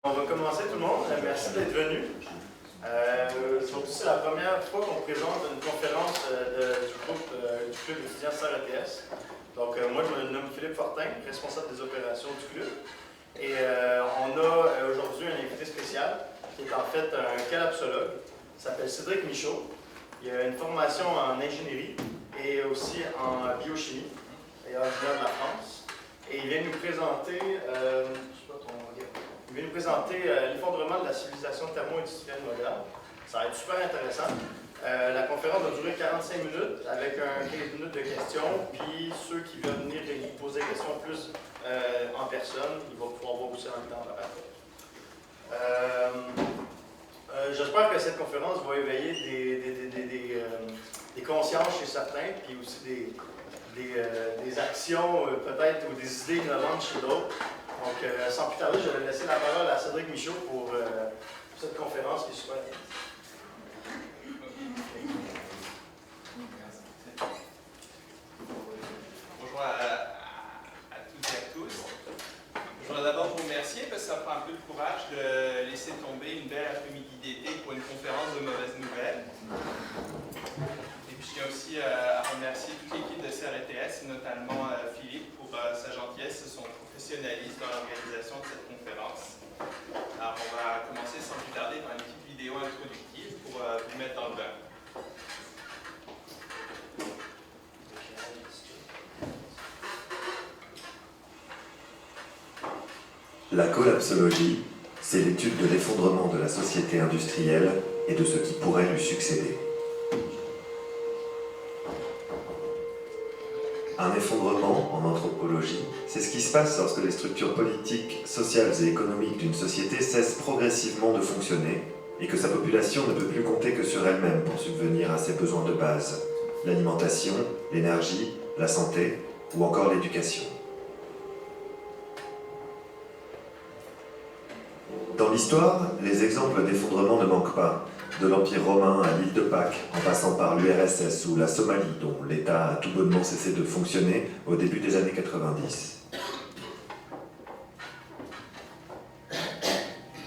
On va commencer tout le monde. Merci d'être venu. Surtout, c'est la première fois qu'on présente une conférence du groupe du club étudiant Sœurs ETS. Donc, moi, je me nomme Philippe Fortin, responsable des opérations du club. Et on a aujourd'hui un invité spécial qui est en fait un collapsologue. Il s'appelle Cédric Michaud. Il a une formation en ingénierie et aussi en biochimie et originaire de la France. Et il vient nous présenter, l'effondrement de la civilisation thermo-industrielle moderne. Ça va être super intéressant. La conférence va durer 45 minutes avec un 15 minutes de questions. Puis ceux qui veulent venir et poser des questions plus en personne, ils vont pouvoir voir aussi en même temps par rapport. J'espère que cette conférence va éveiller des consciences chez certains, puis aussi des actions peut-être ou des idées innovantes chez d'autres. Donc, sans plus tarder, je vais laisser la parole à Cédric Michaud pour cette conférence qui est super intéressante. Bonjour à toutes et à tous. Je voudrais d'abord vous remercier parce que ça prend un peu de courage de laisser tomber une belle après-midi d'été pour une conférence de mauvaises nouvelles. Et puis je tiens aussi à remercier toute l'équipe de CRETS, notamment Philippe, pour sa gentillesse et son professionnalisme dans l'organisation de cette conférence. Alors on va commencer sans plus tarder par une petite vidéo introductive pour vous mettre dans le bain. La collapsologie, c'est l'étude de l'effondrement de la société industrielle et de ce qui pourrait lui succéder. Un effondrement, en anthropologie, c'est ce qui se passe lorsque les structures politiques, sociales et économiques d'une société cessent progressivement de fonctionner et que sa population ne peut plus compter que sur elle-même pour subvenir à ses besoins de base, l'alimentation, l'énergie, la santé ou encore l'éducation. Dans l'histoire, les exemples d'effondrement ne manquent pas, de l'Empire romain à l'île de Pâques, en passant par l'URSS ou la Somalie, dont l'État a tout bonnement cessé de fonctionner au début des années 90.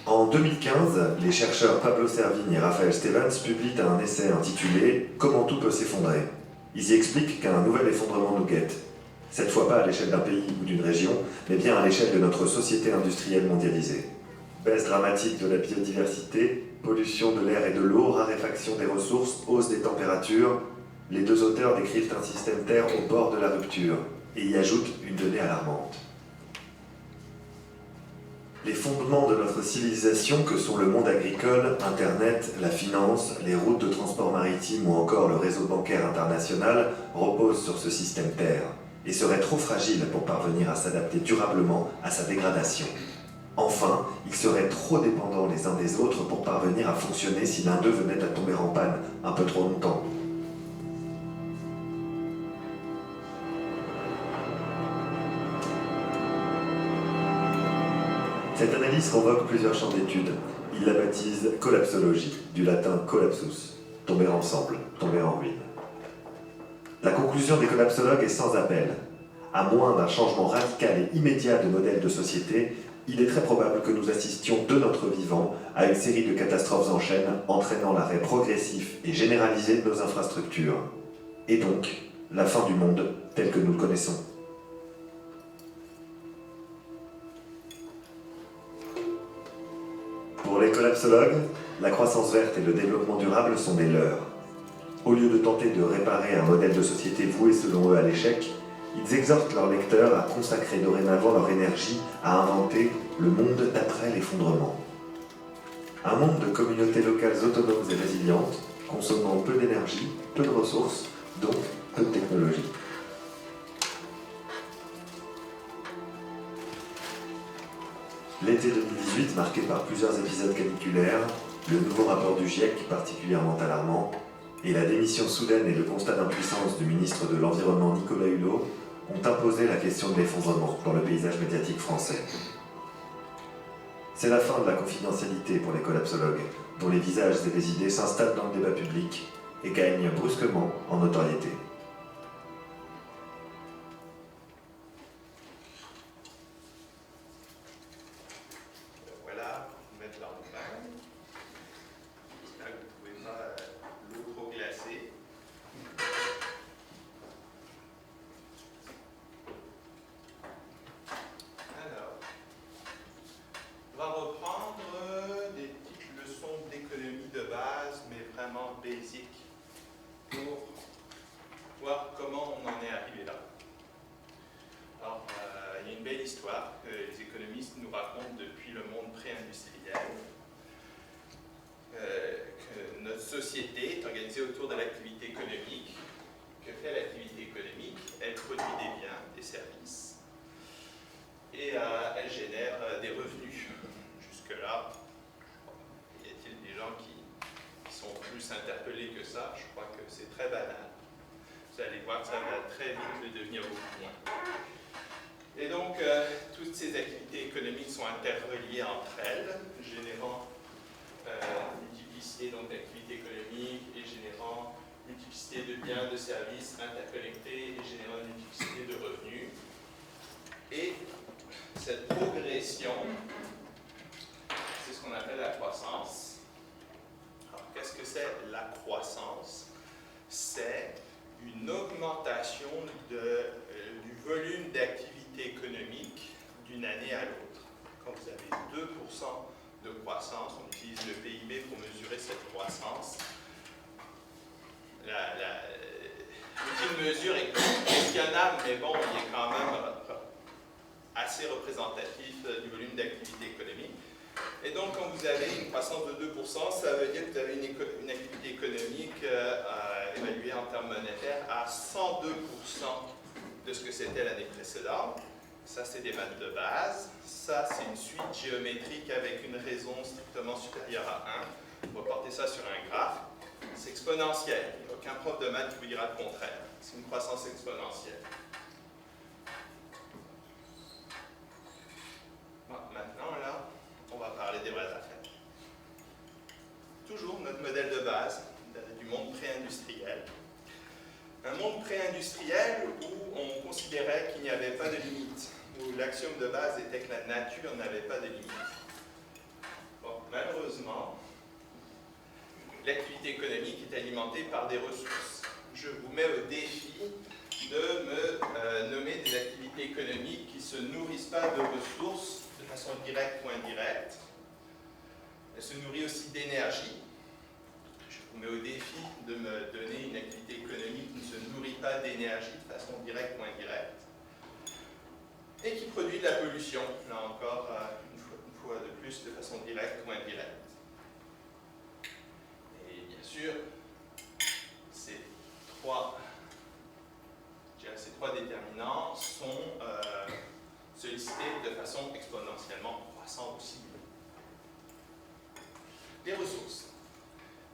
En 2015, les chercheurs Pablo Servigne et Raphaël Stevens publient un essai intitulé « Comment tout peut s'effondrer ». Ils y expliquent qu'un nouvel effondrement nous guette. Cette fois pas à l'échelle d'un pays ou d'une région, mais bien à l'échelle de notre société industrielle mondialisée. Baisse dramatique de la biodiversité, pollution de l'air et de l'eau, raréfaction des ressources, hausse des températures. Les deux auteurs décrivent un système Terre au bord de la rupture et y ajoutent une donnée alarmante. Les fondements de notre civilisation que sont le monde agricole, Internet, la finance, les routes de transport maritime ou encore le réseau bancaire international reposent sur ce système Terre et seraient trop fragiles pour parvenir à s'adapter durablement à sa dégradation. Enfin, ils seraient trop dépendants les uns des autres pour parvenir à fonctionner si l'un d'eux venait à tomber en panne un peu trop longtemps. Cette analyse convoque plusieurs champs d'études. Il la baptise collapsologie, du latin collapsus, tomber ensemble, tomber en ruine. La conclusion des collapsologues est sans appel. À moins d'un changement radical et immédiat de modèle de société, il est très probable que nous assistions de notre vivant à une série de catastrophes en chaîne entraînant l'arrêt progressif et généralisé de nos infrastructures. Et donc, la fin du monde tel que nous le connaissons. Pour les collapsologues, la croissance verte et le développement durable sont des leurres. Au lieu de tenter de réparer un modèle de société voué selon eux à l'échec, ils exhortent leurs lecteurs à consacrer dorénavant leur énergie à inventer le monde d'après l'effondrement. Un monde de communautés locales autonomes et résilientes, consommant peu d'énergie, peu de ressources, donc peu de technologie. L'été 2018, marqué par plusieurs épisodes caniculaires, le nouveau rapport du GIEC particulièrement alarmant, et la démission soudaine et le constat d'impuissance du ministre de l'Environnement Nicolas Hulot ont imposé la question de l'effondrement dans le paysage médiatique français. C'est la fin de la confidentialité pour les collapsologues, dont les visages et les idées s'installent dans le débat public et gagnent brusquement en notoriété. Voilà. mettre leur vin. J'espère que vous ne trouvez pas l'eau trop glacée. Alors, on va reprendre des petites leçons d'économie de base, mais vraiment basiques, pour voir comment on en est arrivé là. Alors, il y a une belle histoire que les économistes nous racontent depuis le monde pré-industriel, que notre société est organisée autour de l'activité économique. Que fait l'activité économique? Elle produit des biens, des services, et elle génère des revenus. Jusque-là, y a-t-il des gens qui sont plus interpellés que ça? Je crois que c'est très banal. Vous allez voir que ça va très vite devenir beaucoup moins. Et donc, toutes ces activités économiques sont interreliées entre elles, générant multiplicité d'activités économiques et générant multiplicité de biens, de services interconnectés et générant une multiplicité de revenus. Et cette progression, c'est ce qu'on appelle la croissance. Alors, qu'est-ce que c'est la croissance? C'est une augmentation du volume d'activité économique d'une année à l'autre. Quand vous avez 2% de croissance, on utilise le PIB pour mesurer cette croissance. L'outil de mesure est questionnable, mais bon, il est quand même assez représentatif du volume d'activité économique. Et donc, quand vous avez une croissance de 2%, ça veut dire que vous avez une activité économique évaluée en termes monétaires à 102% de ce que c'était l'année précédente. Ça, c'est des maths de base. Ça, c'est une suite géométrique avec une raison strictement supérieure à 1. On va porter ça sur un graphe. C'est exponentiel. Il n'y a aucun prof de maths qui vous dira le contraire. C'est une croissance exponentielle. Bon, maintenant, là, on va parler des vraies affaires. Toujours notre modèle de base du monde pré-industriel. Un monde pré-industriel où on considérait qu'il n'y avait pas de limite, où l'axiome de base était que la nature n'avait pas de limite. Bon, malheureusement, l'activité économique est alimentée par des ressources. Je vous mets au défi de me nommer des activités économiques qui ne se nourrissent pas de ressources de façon directe ou indirecte. Elle se nourrit aussi d'énergie. Je vous mets au défi de me donner une activité économique qui ne se nourrit pas d'énergie de façon directe ou indirecte et qui produit de la pollution, là encore, une fois de plus, de façon directe ou indirecte. Et bien sûr, ces trois déterminants sont sollicités de façon exponentiellement croissante aussi. Les ressources.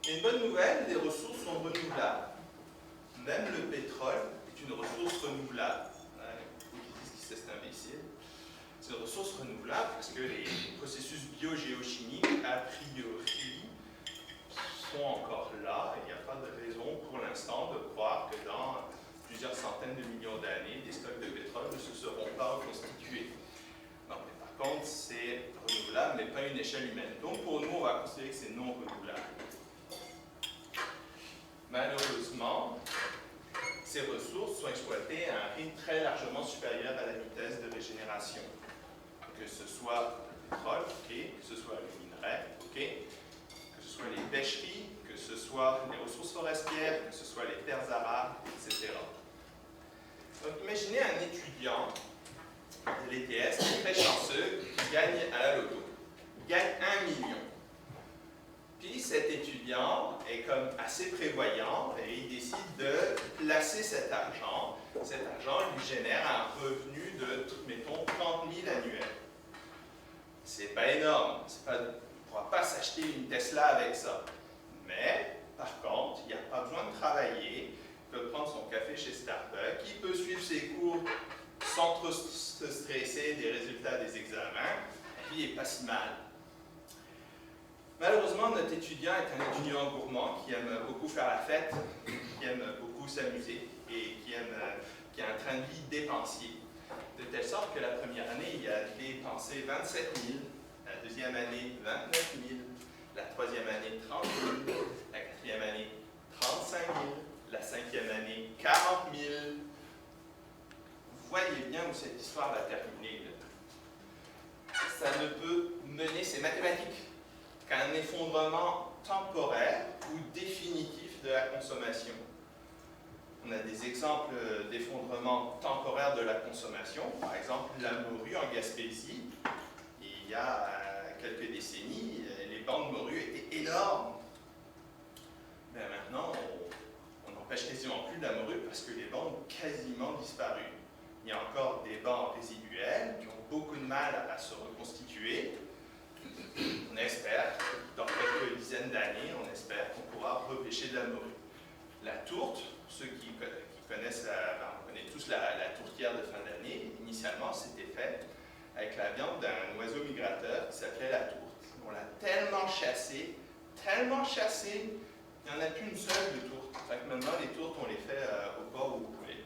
Et une bonne nouvelle, les ressources sont renouvelables. Même le pétrole est une ressource renouvelable. Vous qui disent que c'est imbécile. C'est une ressource renouvelable parce que les processus biogéochimiques, a priori, sont encore là. Et il n'y a pas de raison pour l'instant de croire que dans plusieurs centaines de millions d'années, des stocks de pétrole ne se seront pas reconstitués. Non, mais par contre, c'est renouvelable, mais pas à une échelle humaine. Donc pour nous, on va considérer que c'est non renouvelable. Malheureusement, ces ressources sont exploitées à un rythme très largement supérieur à la vitesse de régénération. Que ce soit le pétrole, okay, que ce soit le minerai, okay, que ce soit les pêcheries, que ce soit les ressources forestières, que ce soit les terres arables, etc. Donc imaginez un étudiant de l'ETS qui est très chanceux, qui gagne à la loto. Il gagne 1 million. Puis cet étudiant est comme assez prévoyant et il décide de placer cet argent. Cet argent lui génère un revenu de, mettons, 30 000 annuels. C'est pas énorme. On ne pourra pas s'acheter une Tesla avec ça. Mais, par contre, il n'y a pas besoin de travailler. Il peut prendre son café chez Starbucks. Il peut suivre ses cours sans trop se stresser des résultats des examens. Et puis, il n'est pas si mal. Malheureusement, notre étudiant est un étudiant gourmand qui aime beaucoup faire la fête, qui aime beaucoup s'amuser et qui a un train de vie dépensier. De telle sorte que la première année, il a dépensé 27 000, la deuxième année, 29 c'est mathématique qu'un effondrement temporaire ou définitif de la consommation. On a des exemples d'effondrement temporaire de la consommation, par exemple la morue en Gaspésie. Il y a quelques décennies, les bancs de morue étaient énormes. Mais maintenant, on n'empêche quasiment plus de la morue parce que les bancs ont quasiment disparu. Il y a encore des bancs résiduels qui ont beaucoup de mal à se reconstituer. On espère, dans quelques dizaines d'années, on espère qu'on pourra repêcher de la morue. La tourte, pour ceux qui connaissent, on connaît tous la tourtière de fin d'année, initialement c'était fait avec la viande d'un oiseau migrateur qui s'appelait la tourte. On l'a tellement chassé, il n'y en a plus une seule de tourte. Fait que maintenant les tourtes on les fait au porc ou au poulet.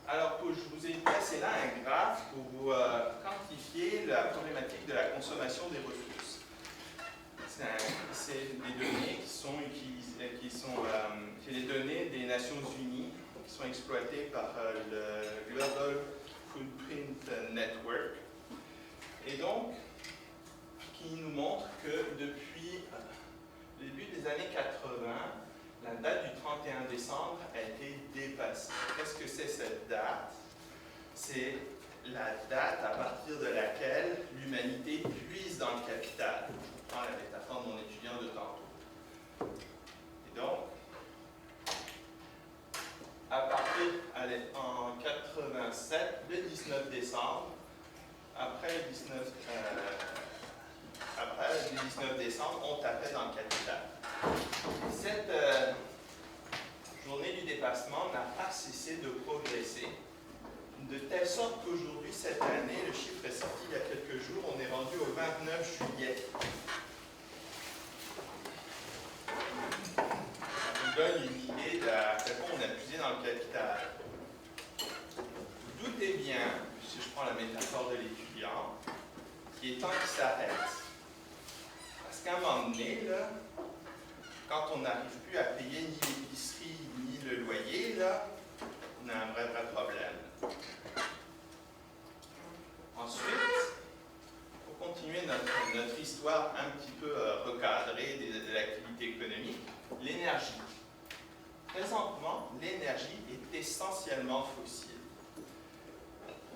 Alors je vous ai placé là un graphe pour vous quantifier la problématique de la consommation des ressources. C'est des données qui sont les données des Nations Unies qui sont exploitées par le Global Footprint Network. Et donc, qui nous montre que depuis le début des années 80, la date du 31 décembre a été dépassée. Qu'est-ce que c'est cette date? C'est la date à partir de laquelle l'humanité puise dans le capital. Je prends la métaphore de mon étudiant de tantôt. Et donc, à partir, en 87, le 19 décembre, après le 19 décembre, on tapait dans le capital. Cette journée du dépassement n'a pas cessé de progresser, de telle sorte qu'aujourd'hui, cette année, le chiffre est sorti il y a quelques jours, on est rendu au 29 juillet. Ça vous donne une idée de à quel point on a puisé dans le capital. Vous doutez bien, si je prends la métaphore de l'étudiant, qu'il est temps qu'il s'arrête. Parce qu'à un moment donné, là, quand on n'arrive plus à payer ni l'épicerie ni le loyer, là, on a un vrai problème. Ensuite, pour continuer notre histoire un petit peu recadrée de l'activité économique, l'énergie. Présentement, l'énergie est essentiellement fossile.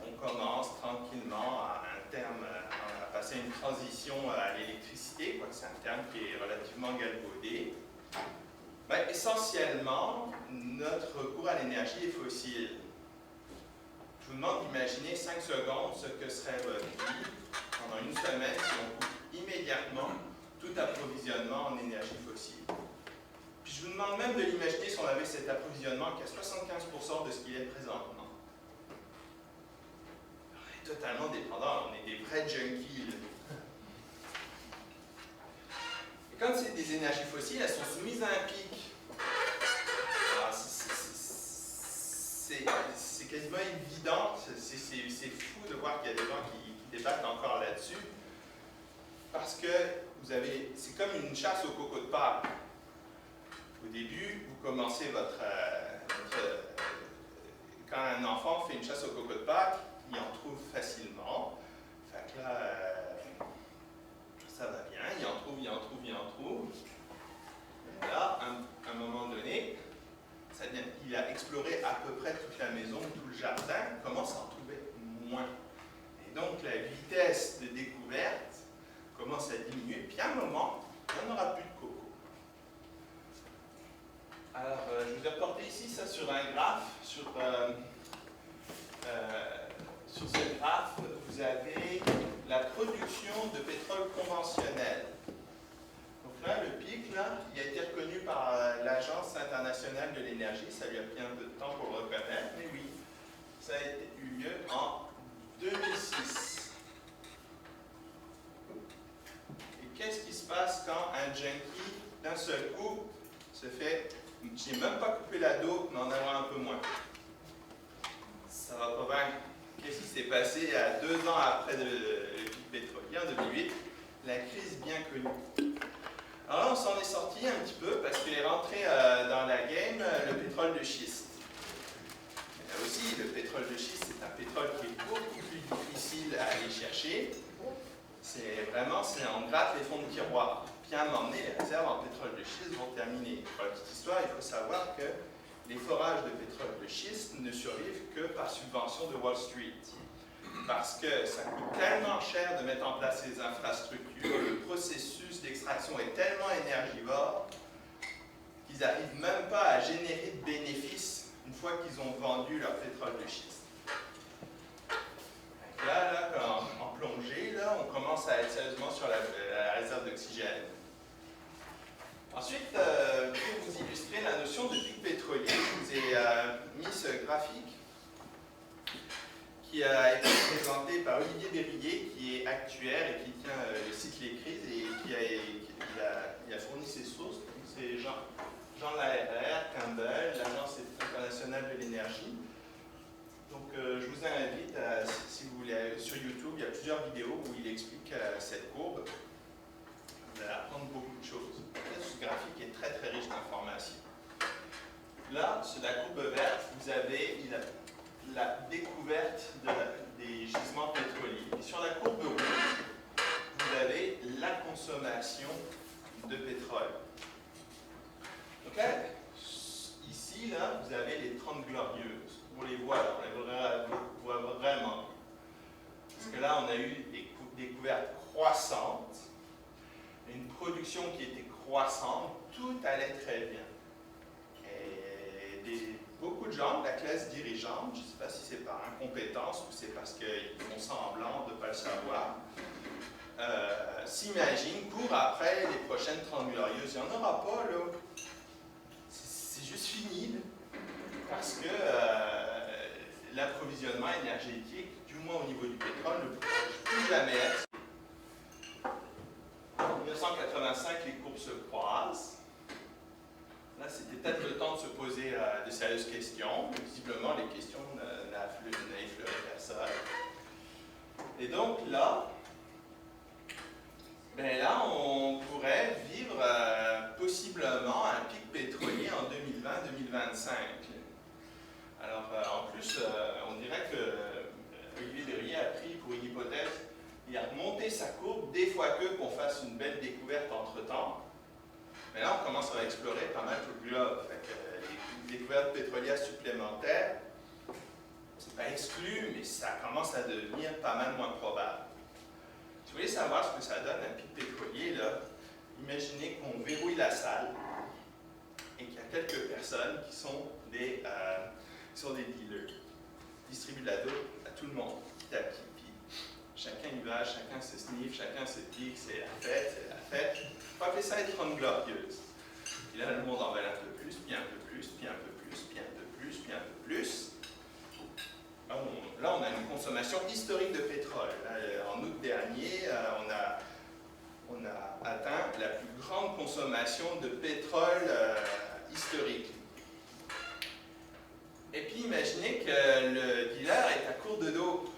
On commence tranquillement à passer à une transition à l'électricité, quoique c'est un terme qui est relativement galvaudé. Mais essentiellement, notre recours à l'énergie est fossile. Je vous demande d'imaginer 5 secondes ce que serait votre vie pendant une semaine si on coupe immédiatement tout approvisionnement en énergie fossile. Puis je vous demande même de l'imaginer si on avait cet approvisionnement qui est à 75% de ce qu'il est présentement. On est totalement dépendant, on est des vrais junkies. Et quand c'est des énergies fossiles, elles sont soumises à un pic. Alors, c'est quasiment évident, c'est fou de voir qu'il y a des gens qui débattent encore là-dessus, parce que c'est comme une chasse au coco de Pâques. Au début, vous commencez quand un enfant fait une chasse au coco de Pâques, il en trouve facilement. Fait que là, ça va bien, il en trouve. Et là, à un moment donné, il a exploré à peu près toute la maison, tout le jardin, il commence à en trouver moins. Et donc, la vitesse de découverte commence à diminuer, puis à un moment, il n'y en aura plus de coco. Alors, je vous ai reporté ici ça sur un graphe. Sur ce graphe, vous avez la production de pétrole conventionnel. Donc là, le pic, là, il a été reconnu par l'Agence internationale de l'énergie. Ça lui a pris un peu de temps pour le reconnaître, mais oui, ça a eu lieu en 2006. Et qu'est-ce qui se passe quand un junkie, d'un seul coup, se fait « j'ai même pas coupé la dope, mais en avoir un peu moins ». Ça va pas bien. Qu'est-ce qui s'est passé à 2 ans après le pic pétrolier, en 2008? La crise bien connue. Alors là, on s'en est sorti un petit peu parce qu'il est rentré dans la game le pétrole de schiste. Mais là aussi, le pétrole de schiste, c'est un pétrole qui est beaucoup plus difficile à aller chercher. on gratte les fonds de tiroir. Puis à un moment donné, les réserves en pétrole de schiste vont terminer. Pour la petite histoire, il faut savoir que les forages de pétrole de schiste ne survivent que par subvention de Wall Street. Parce que ça coûte tellement cher de mettre en place ces infrastructures, le processus d'extraction est tellement énergivore qu'ils n'arrivent même pas à générer de bénéfices une fois qu'ils ont vendu leur pétrole de schiste. Là, en plongée, là, on commence à être sérieusement sur la réserve d'oxygène. Ensuite, pour vous illustrer la notion de pic pétrolier, je vous ai mis ce graphique qui a été présenté par Olivier Berrillier, qui est actuaire et qui tient le site Les Crises et qui a fourni ses sources. C'est Jean Laherrère, Campbell, l'Agence internationale de l'énergie. Donc, je vous invite, si vous voulez, sur YouTube, il y a plusieurs vidéos où il explique cette courbe. Vous allez apprendre beaucoup de choses. Ce graphique est très très riche d'informations. Là, sur la courbe verte, vous avez la découverte des gisements pétroliers. Et sur la courbe rouge, vous avez la consommation de pétrole. Donc là, ici, là, vous avez les 30 glorieuses. On les voit, on les voit vraiment. Parce que là, on a eu des découvertes croissantes, une production qui était croissante, tout allait très bien. Et beaucoup de gens de la classe dirigeante, je ne sais pas si c'est par incompétence ou c'est parce qu'ils font semblant de ne pas le savoir, s'imaginent, courent après les prochaines 30 glorieuses. Il n'y en aura pas, là. C'est juste fini, là. Parce que l'approvisionnement énergétique, du moins au niveau du pétrole, ne pourra plus jamais être. En 1985, les courbes se croisent. Là, c'était peut-être le temps de se poser de sérieuses questions. Visiblement, les questions n'effleuraient personne. Et donc là, on pourrait vivre possiblement un pic pétrolier en 2020-2025. Alors, en plus, on dirait que Olivier Berrillier a pris pour une hypothèse, il a remonté sa courbe des fois qu'on fasse une belle découverte entre-temps. Mais là, on commence à explorer pas mal tout le globe. Fait que, les découvertes pétrolières supplémentaires, c'est pas exclu, mais ça commence à devenir pas mal moins probable. Si vous voulez savoir ce que ça donne, un pic pétrolier, là, imaginez qu'on verrouille la salle et qu'il y a quelques personnes qui sont des dealers, distribuent de la dope à tout le monde, petit à petit. Puis chacun y va, chacun se sniffe, chacun se pique, c'est la fête, c'est la fête. On va appeler ça les 30 glorieuses. Puis là, le monde en veut un peu plus, puis un peu plus, puis un peu plus, puis un peu plus, puis un peu plus. Là, on a une consommation historique de pétrole. En août dernier, on a atteint la plus grande consommation de pétrole historique. Et puis, imaginez que le dealer est à court de dope.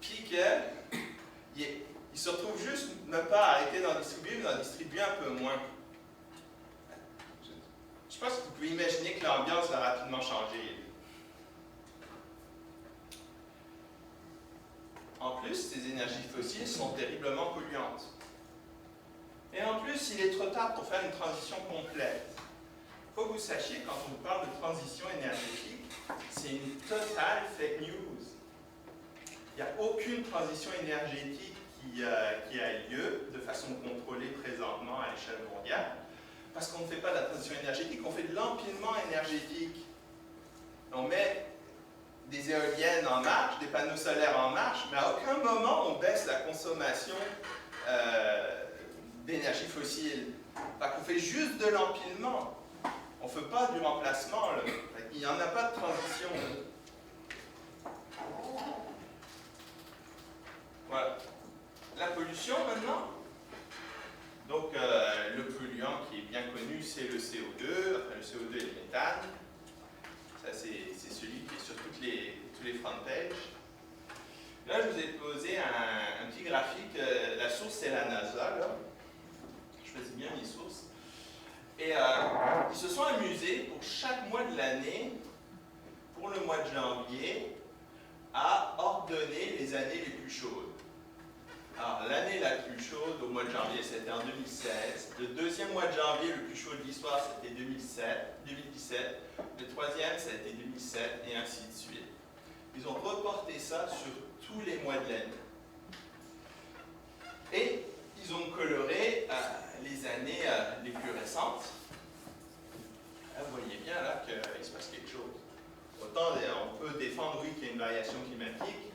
Puis qu'il se retrouve juste ne pas arrêter d'en distribuer, mais d'en distribuer un peu moins. Je pense que vous pouvez imaginer que l'ambiance va rapidement changer. En plus, ces énergies fossiles sont terriblement polluantes. Et en plus, il est trop tard pour faire une transition complète. Il faut que vous sachiez, quand on vous parle de transition énergétique, c'est une totale fake news. Il n'y a aucune transition énergétique qui a lieu de façon contrôlée présentement à l'échelle mondiale, parce qu'on ne fait pas de la transition énergétique, on fait de l'empilement énergétique. On met des éoliennes en marche, des panneaux solaires en marche, mais à aucun moment on baisse la consommation d'énergie fossile. On fait juste de l'empilement. On ne fait pas du remplacement. Là. Il n'y en a pas de transition. Voilà. La pollution maintenant. Donc le polluant qui est bien connu, c'est le CO2. Après le CO2 et le méthane. Ça, c'est celui qui est sur tous les front pages. Là, je vous ai posé un petit graphique. La source, c'est la NASA. Là. Je choisis bien mes sources. Et ils se sont amusés pour chaque mois de l'année, pour le mois de janvier, à ordonner les années les plus chaudes. Alors, Alors, l'année la plus chaude, au mois de janvier, c'était en 2016. Le deuxième mois de janvier, le plus chaud de l'histoire, c'était 2017. Le troisième, ça a été 2007, et ainsi de suite. Ils ont reporté ça sur tous les mois de l'année. Et ils ont coloré les années les plus récentes. Là, vous voyez bien là qu'il se passe quelque chose. Autant on peut défendre, oui, qu'il y a une variation climatique.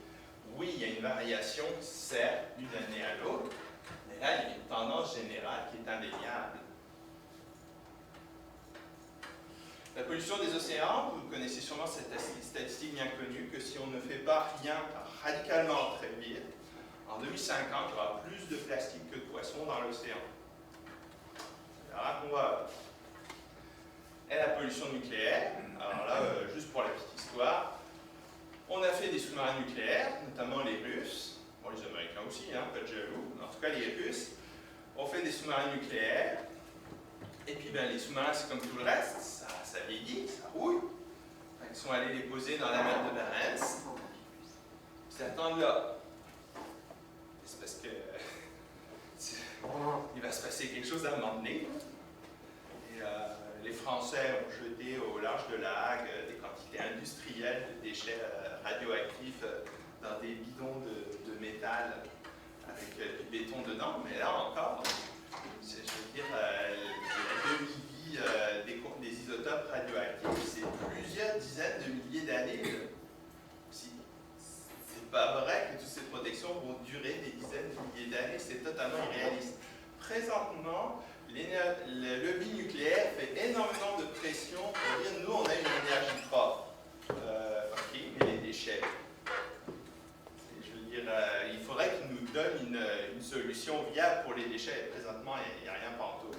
Oui, il y a une variation, certes, d'une année à l'autre, mais là, il y a une tendance générale qui est indéniable. La pollution des océans, vous connaissez sûrement cette statistique bien connue, que si on ne fait pas rien radicalement très vite, en 2050, il y aura plus de plastique que de poissons dans l'océan. C'est là qu'on va. Et la pollution nucléaire, alors là, juste pour la petite histoire, on a fait des sous-marins nucléaires, notamment les Russes, bon les Américains aussi, hein, pas de jaloux, mais en tout cas les Russes, ont fait des sous-marins nucléaires, et puis ben, les sous-marins c'est comme tout le reste, ça vieillit, ça rouille. Ils sont allés les poser dans la mer de Barents, ils attendent là. C'est parce que il va se passer quelque chose à un moment donné. Et les Français ont jeté au large de la Hague des quantités industrielles de déchets radioactifs dans des bidons de métal avec du béton dedans. Mais là encore, je veux dire, la demi-vie des isotopes radioactifs, c'est plusieurs dizaines de milliers d'années. C'est pas vrai que toutes ces protections vont durer des dizaines de milliers d'années, c'est totalement irréaliste. Présentement, le lobby nucléaire fait énormément de pression pour dire nous on a une énergie propre. Ok, mais les déchets. Je veux dire, il faudrait qu'ils nous donnent une solution viable pour les déchets. Présentement, il n'y a rien partout.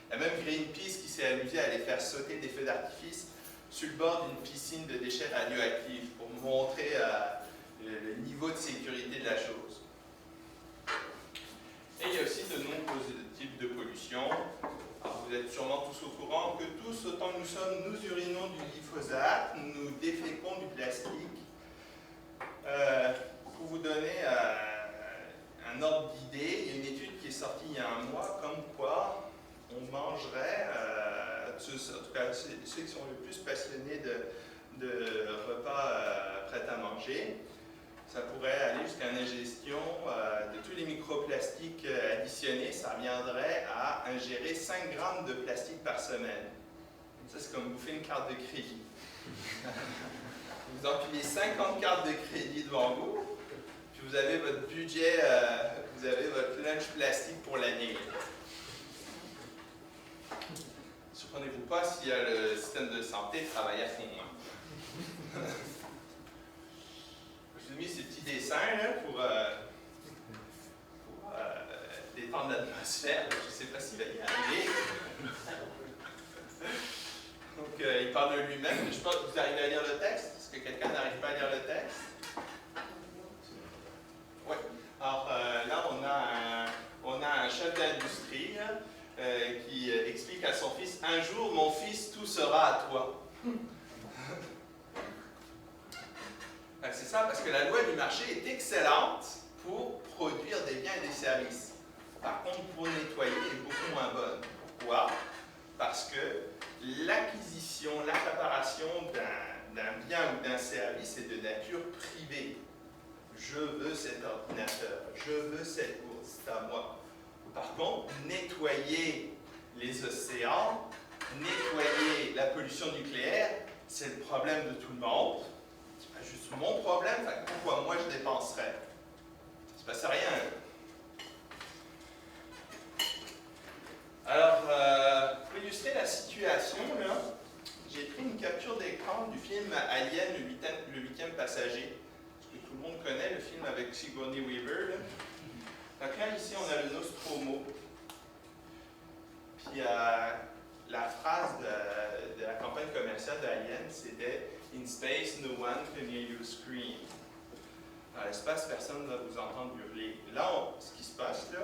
Il y a même Greenpeace qui s'est amusé à aller faire sauter des feux d'artifice sur le bord d'une piscine de déchets radioactifs pour montrer le niveau de sécurité de la chose. Et il y a aussi de nombreux types de pollution. Alors, vous êtes sûrement tous au courant que tous, autant que nous sommes, nous urinons du glyphosate, nous déféquons du plastique. Pour vous donner un ordre d'idée, il y a une étude qui est sortie il y a un mois, comme quoi on mangerait, en tout cas ceux qui sont le plus passionnés de repas prêts à manger, ça pourrait aller jusqu'à une ingestion de tous les microplastiques additionnés, ça reviendrait à ingérer 5 grammes de plastique par semaine. Ça, c'est comme bouffer une carte de crédit. Vous empilez 50 cartes de crédit devant vous, puis vous avez votre budget, vous avez votre lunch plastique pour l'année. Surprenez-vous pas si le système de santé travaille à fond. Hein. Je vous ai mis ces petits dessins là, pour détendre l'atmosphère. Je ne sais pas s'il va y arriver. Donc, il parle de lui-même. Je pense que vous arrivez à lire le texte. Est-ce que quelqu'un n'arrive pas à lire le texte? Oui. Alors, là, on a un chef d'industrie qui explique à son fils, « Un jour, mon fils, tout sera à toi. » C'est ça, parce que la loi du marché est excellente pour produire des biens et des services. Par contre, pour nettoyer, elle est beaucoup moins bonne. Pourquoi? Parce que l'acquisition, l'accaparation d'un bien ou d'un service est de nature privée. Je veux cet ordinateur, je veux cette bourse, c'est à moi. Par contre, nettoyer les océans, nettoyer la pollution nucléaire, c'est le problème de tout le monde. C'est pas juste mon problème, pourquoi moi je dépenserais? Il ne se passe rien. Alors, pour illustrer la situation, là, j'ai pris une capture d'écran du film Alien, le huitième passager. Parce que tout le monde connaît le film avec Sigourney Weaver. Là. Donc là, ici, on a le Nostromo. Puis la phrase de la campagne commerciale d'Alien, c'était « In space, no one can hear you scream ». Dans l'espace, personne ne va vous entendre hurler. Là, ce qui se passe, là,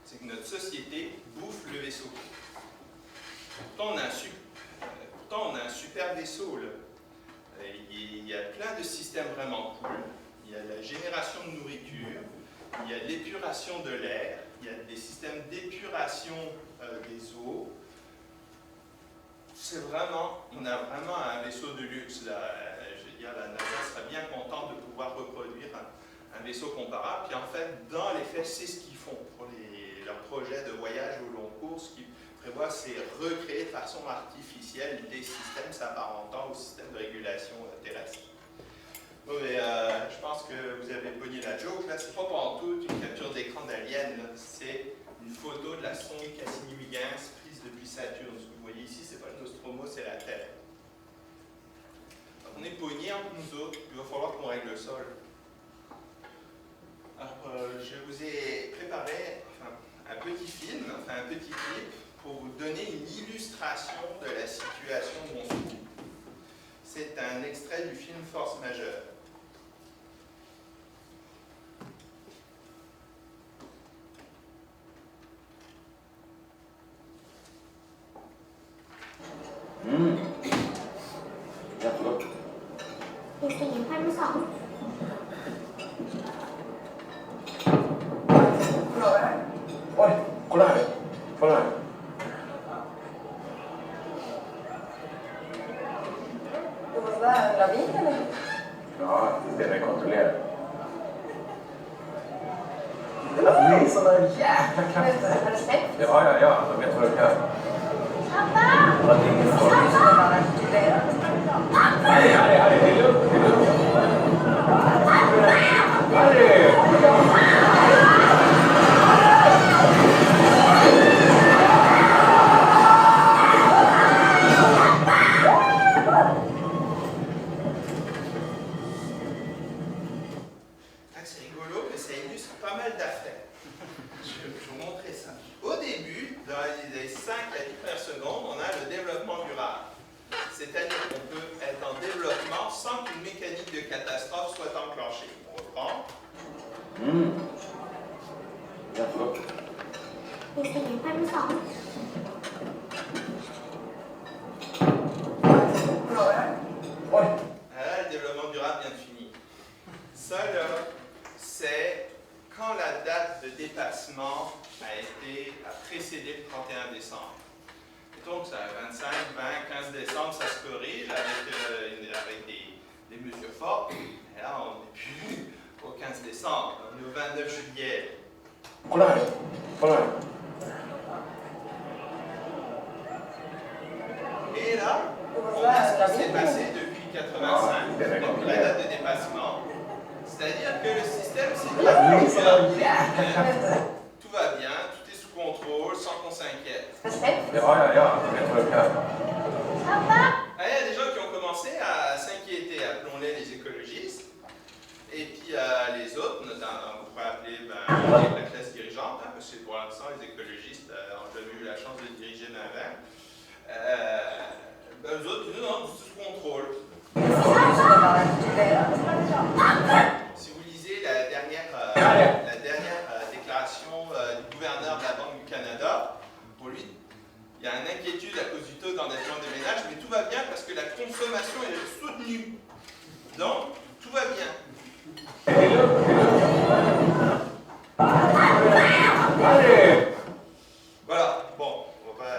c'est que notre société bouffe le vaisseau. Pourtant, on a un super vaisseau. Là. Il y a plein de systèmes vraiment cool. Il y a la génération de nourriture, il y a l'épuration de l'air, il y a des systèmes d'épuration des eaux. C'est vraiment, on a vraiment un vaisseau de luxe là. Je veux dire, la NASA serait bien contente de pouvoir reproduire un vaisseau comparable. Puis en fait, dans les faits, c'est ce qu'ils font pour leurs projets de voyage au long cours. Ce qu'ils prévoient, c'est recréer de façon artificielle des systèmes s'apparentant au système de régulation terrestre. Bon, mais, je pense que vous avez pogné la joke. Là, c'est pas pour tout une capture d'écran d'Alien. C'est une photo de la sonde Cassini-Huygens prise depuis Saturne. Ce que vous voyez ici, c'est pas le Nostromo, c'est la Terre. Donc, on est pogné entre nous autres. Il va falloir qu'on règle ça. Alors, je vous ai préparé un petit film, un petit clip pour vous donner une illustration de la situation où on se trouve. C'est un extrait du film Force majeure. Oj, kolla här. Kolla här. Det var sådär en lavin eller? Ja, det är kontrollerat. Alltså, ni är såna jäkla katter. Har du släppt? Ja, de vet vad de gör. Pappa! Ja, det är ingen fara. Harry, det är lugnt. Harry! C'est rigolo, mais ça illustre pas mal d'affaires. Je vais vous montrer ça. Au début, dans les 5 à 10 premières secondes, on a le développement durable. C'est-à-dire qu'on peut être en développement sans qu'une mécanique de catastrophe soit enclenchée. On reprend. Oj, Là, le développement durable vient de finir. Ça, là, c'est quand la date de dépassement a précédé le 31 décembre. Donc, ça 25, 20, 15 décembre, ça se corrige avec des mesures fortes. Et là, on n'est plus au 15 décembre, on est au 29 juillet. kolla här. Kolla här. Et là, on a ce qui s'est passé depuis 85, depuis la date de dépassement. C'est-à-dire que le système s'est dit tout va bien, tout est sous contrôle, sans qu'on s'inquiète. Har du släppt? Ja, de vet vad de gör. Pappa! Ah, il y a des gens qui ont commencé à s'inquiéter, appelons-les les écologistes, et puis les autres, notamment, on pourrait appeler la classe dirigeante, hein, parce que pour l'instant, les écologistes n'ont jamais eu la chance de diriger même. Eux autres, nous, non, tout sous contrôle. Si vous lisez la dernière déclaration du gouverneur de la Banque du Canada, pour lui, il y a une inquiétude à cause du taux d'endettement des ménages, mais tout va bien parce que la consommation est soutenue. Donc, tout va bien. Voilà, bon, on va pas,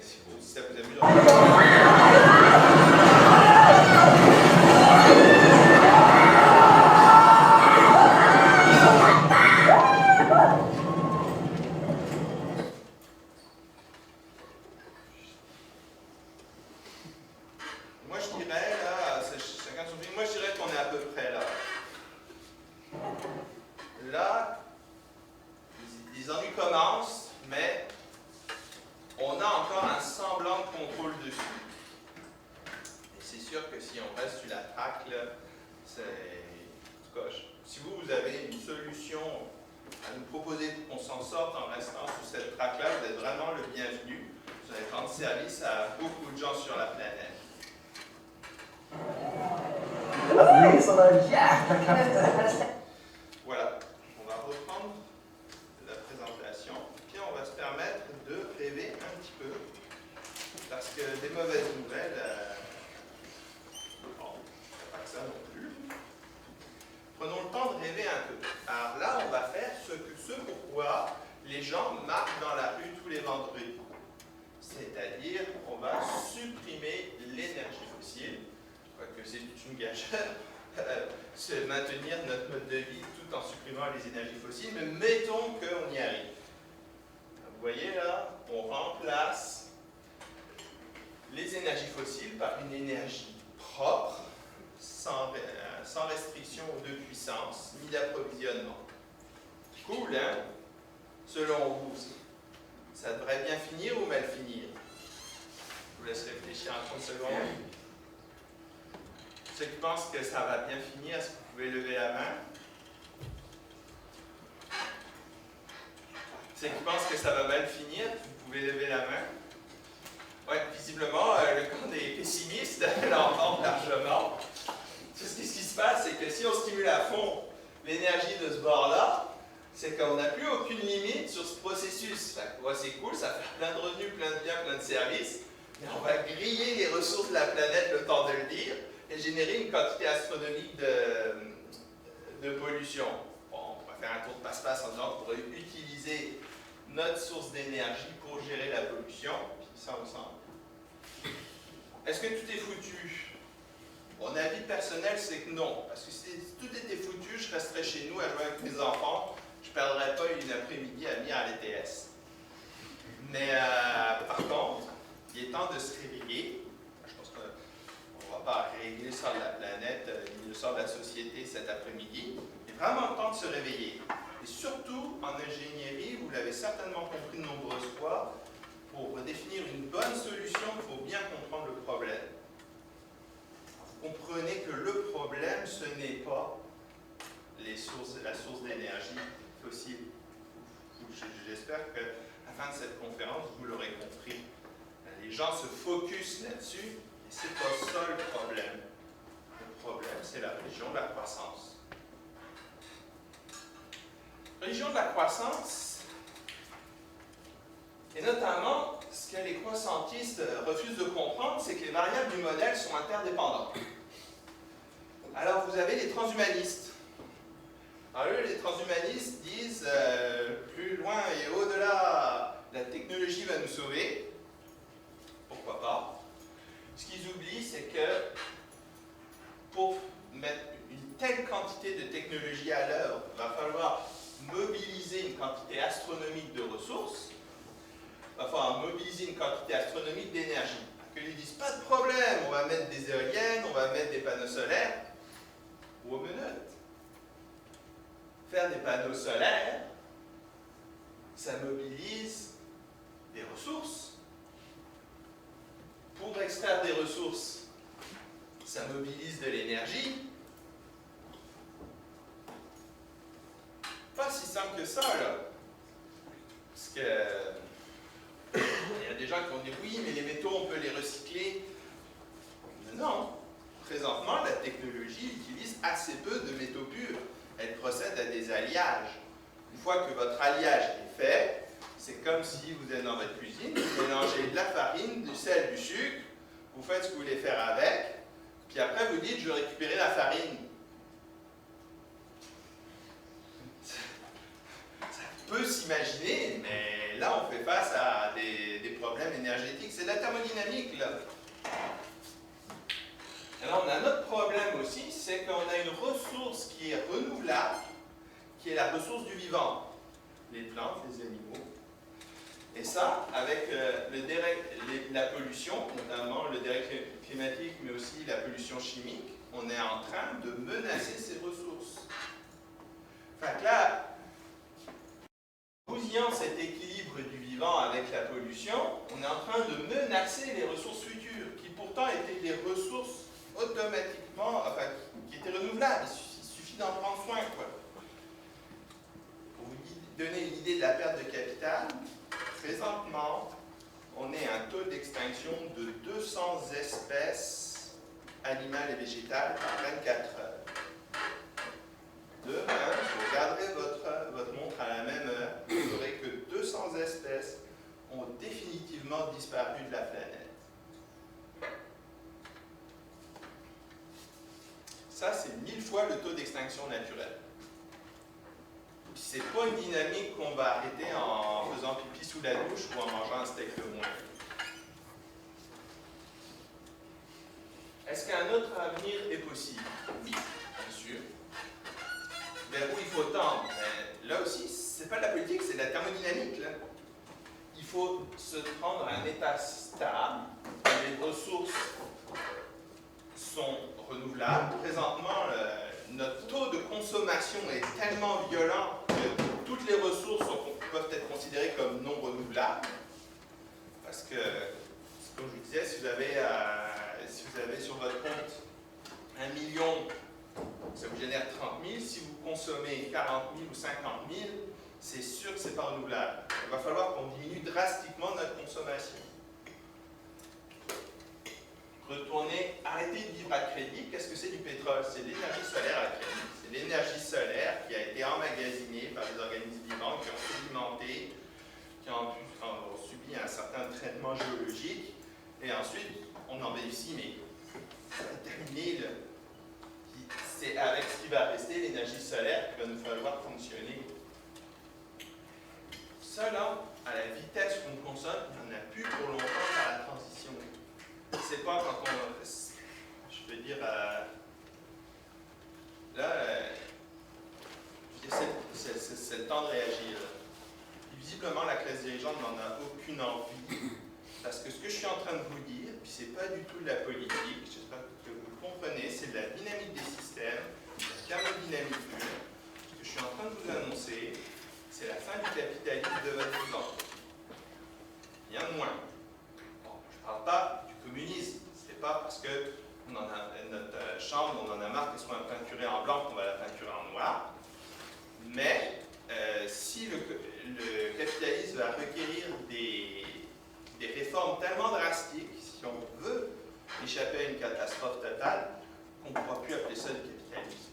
si ça vous amuse. Moi je dirais là, chacun son film, moi je dirais qu'on est à peu près là. Là, les ennuis commencent, mais on a encore un semblant de contrôle dessus. Et c'est sûr que si on reste sur la traque, là, c'est... En tout cas, si vous avez une solution à nous proposer pour qu'on s'en sorte en restant sous cette traque-là, vous êtes vraiment le bienvenu. Vous allez rendre service à beaucoup de gens sur la planète. Ni är såna jäkla katter. Voilà, on va reprendre la présentation, puis on va se permettre de rêver un petit peu, parce que des mauvaises nouvelles, bon, pas que ça non plus. Prenons le temps de rêver un peu. Alors là, on va faire pourquoi les gens marchent dans la rue tous les vendredis. C'est-à-dire qu'on va supprimer l'énergie fossile, quoique c'est toute une gageure, se maintenir notre mode de vie tout en supprimant les énergies fossiles, mais mettons qu'on y arrive. Vous voyez là, on remplace les énergies fossiles par une énergie propre, sans restriction de puissance ni d'approvisionnement. Cool, hein? Selon vous, ça devrait bien finir ou mal finir? Je vous laisse réfléchir en 30 secondes. Ceux qui pensent que ça va bien finir, est-ce que vous pouvez lever la main? Ceux qui pensent que ça va mal finir, vous pouvez lever la main. Oui, visiblement, le camp des pessimistes l'emporte largement. Tout ce qui se passe, c'est que si on stimule à fond l'énergie de ce bord-là, c'est qu'on n'a plus aucune limite sur ce processus. Ouais, c'est cool, ça fait plein de revenus, plein de biens, plein de services, mais on va griller les ressources de la planète, le temps de le dire, et générer une quantité astronomique de pollution. Bon, on va faire un tour de passe-passe en disant qu'on pourrait utiliser notre source d'énergie pour gérer la pollution, puis ça ensemble. Est-ce que tout est foutu? Mon avis personnel, c'est que non. Parce que si tout était foutu, je resterais chez nous à jouer avec mes enfants. Je ne perdrais pas une après-midi à venir à l'ETS. Mais par contre, il est temps de se réveiller. Je pense qu'on ne va pas régler le sort de la planète ni le sort de la société cet après-midi. Il est vraiment temps de se réveiller. Et surtout, en ingénierie, vous l'avez certainement compris de nombreuses fois, pour définir une bonne solution, il faut bien comprendre le problème. Vous comprenez que le problème, ce n'est pas la source d'énergie fossile. J'espère qu'à la fin de cette conférence, vous l'aurez compris. Les gens se focusent là-dessus, et ce n'est pas ça le problème. Le problème, c'est la religion de la croissance. Religion de la croissance, et notamment, ce que les croissantistes refusent de comprendre, c'est que les variables du modèle sont interdépendantes. Alors, vous avez les transhumanistes. Alors, eux, les transhumanistes disent plus loin et au-delà, la technologie va nous sauver. Pourquoi pas? Ce qu'ils oublient, c'est que pour mettre une telle quantité de technologie à l'œuvre, il va falloir mobiliser une quantité astronomique de ressources. Il va falloir mobiliser une quantité astronomique d'énergie. Que ils disent pas de problème, on va mettre des éoliennes, on va mettre des panneaux solaires. Ou aux menottes. Faire des panneaux solaires, ça mobilise des ressources. Pour extraire des ressources, ça mobilise de l'énergie. Pas si simple que ça, là. Parce que il y a des gens qui vont dire oui, mais les métaux, on peut les recycler. Non. Présentement, la technologie utilise assez peu de métaux purs. Elle procède à des alliages. Une fois que votre alliage est fait, c'est comme si vous êtes dans votre cuisine, vous mélangez de la farine, du sel, du sucre, vous faites ce que vous voulez faire avec, puis après vous dites je veux récupérer la farine. Ça peut s'imaginer, mais là on fait face à des problèmes énergétiques. C'est de la thermodynamique, là. Alors on a un autre problème aussi, c'est qu'on a une ressource qui est renouvelable, qui est la ressource du vivant. Les plantes, les animaux. Et ça, avec la pollution, notamment le dérèglement climatique, mais aussi la pollution chimique, on est en train de menacer ces ressources. Fait que là, bousillant cet équilibre du vivant avec la pollution, on est en train de menacer les ressources futures, qui pourtant étaient des ressources automatiquement, enfin, qui étaient renouvelables. Il suffit d'en prendre soin, quoi. Pour vous donner une idée de la perte de capital, présentement, on est à un taux d'extinction de 200 espèces animales et végétales par 24 heures. Demain, vous regarderez votre montre à la même heure, vous saurez que 200 espèces ont définitivement disparu de la planète. Ça, c'est 1000 fois le taux d'extinction naturelle. c'est pas une dynamique qu'on va arrêter en faisant pipi sous la douche ou en mangeant un steak de moins. Est-ce qu'un autre avenir est possible? Oui, bien sûr. Vers où il faut tendre? Ben, là aussi, c'est pas de la politique, c'est de la thermodynamique. Là. Il faut se prendre à un état stable, où les ressources sont renouvelables. Présentement, notre taux de consommation est tellement violent que toutes les ressources peuvent être considérées comme non renouvelables. Parce que, comme je vous disais, si vous avez sur votre compte 1 million, ça vous génère 30 000. Si vous consommez 40 000 ou 50 000, c'est sûr que ce n'est pas renouvelable. Il va falloir qu'on diminue drastiquement notre consommation. Arrêter de vivre à crédit. Qu'est-ce que c'est du pétrole? C'est l'énergie solaire à crédit. C'est l'énergie solaire qui a été emmagasinée par des organismes vivants qui ont sédimenté, qui ont subi un certain traitement géologique, et ensuite on en bénéficie, mais ça va terminer. C'est avec ce qui va rester l'énergie solaire qu'il va nous falloir fonctionner. Ça, là, à la vitesse qu'on consomme, il n'y en a plus pour longtemps dans la transition. C'est pas quand on. Je veux dire. Là, c'est le temps de réagir. Visiblement, la classe dirigeante n'en a aucune envie. Parce que ce que je suis en train de vous dire, puis c'est pas du tout de la politique, j'espère que vous le comprenez, c'est de la dynamique des systèmes, de la thermodynamique pure. Ce que je suis en train de vous annoncer, c'est la fin du capitalisme de votre vivant. Rien de moins. Bon, je ne parle pas du communisme. C'est pas parce que notre chambre, on en a marre qu'elle soit peinturée en blanc qu'on va la peinturer en noir. Mais si le capitalisme va requérir des réformes tellement drastiques, si on veut échapper à une catastrophe totale, qu'on ne pourra plus appeler ça du capitalisme.